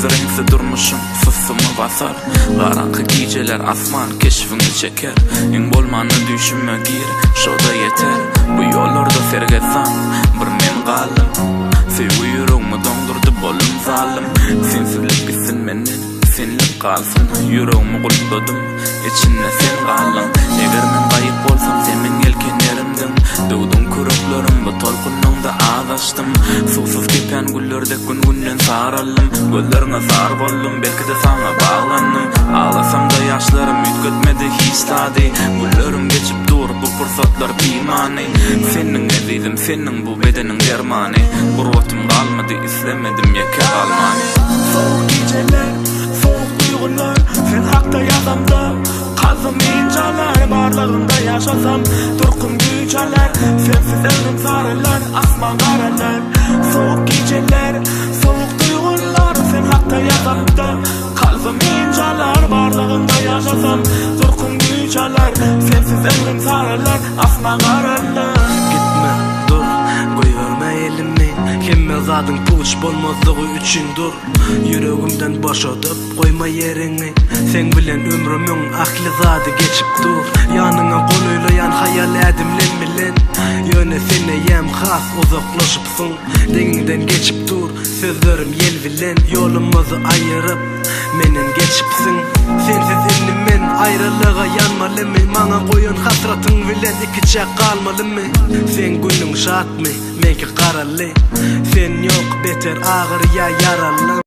renkli durmuşum fıssımı basar. Garankı geceler asman keşfini çeker. En bolmanı düşünme gir, şoda yeter. Bu yollarda sergezan, bir men qalım. Sevgi yüreğimi dondurdu bolum zalim. Sensizlik bitsin menden, senlik qalsın. Yüreğimi gulpladım, içinde sen qaldın. Eger men gayip bolsam sen men yelkenlerimdin. Dövdüm küreklerim bu tolkununda ağız açtım. Susuz kepen güllerde gün-günden saralım. Göllerine sar boldum, belki de sana bağlandım. Ağlasam da yaşlarım yütketmedi hiç tadı. Güllerim geçip dur, bu fırsatlar pimani. Senin ezizim, senin bu bedenin dermani. Gurbatim kalmadı, islemedim yeker almani. Soğuk geceler, soğuk duygular, sen hakta yazamda. Kaldım incalar, barlığında yaşasam. Durkun güçalar, sensiz ömrüm sarılar, asman karalar. Soğuk geceler, soğuk duygular, sen hakta yazamda. Kaldım incalar, barlığında yaşasam. Durkun güçalar, sensiz ömrüm sarılar, asman karalar. Gitme, dur, koyverme elimi. Kemme zadın puç bolmazlığı üçün dur. Yüreğimden boşadıp koyma yerini. Sen bilen ömrümün aklı zadı geçip dur. Yanına konuylayan hayal edimlen bilen. Yöne sene yem khas uzaklaşıpsın. Deninden geçip dur, sözlerim yel bilen. Yolumuzu ayırıp menen geçipsin. Sensiz men ayrılığa yanmalı mı? Mana koyun hasratın bilen iki çak kalmalı mı? Sen günün şart mı? Menki karalı. Sen yok beter ağır ya yaralı.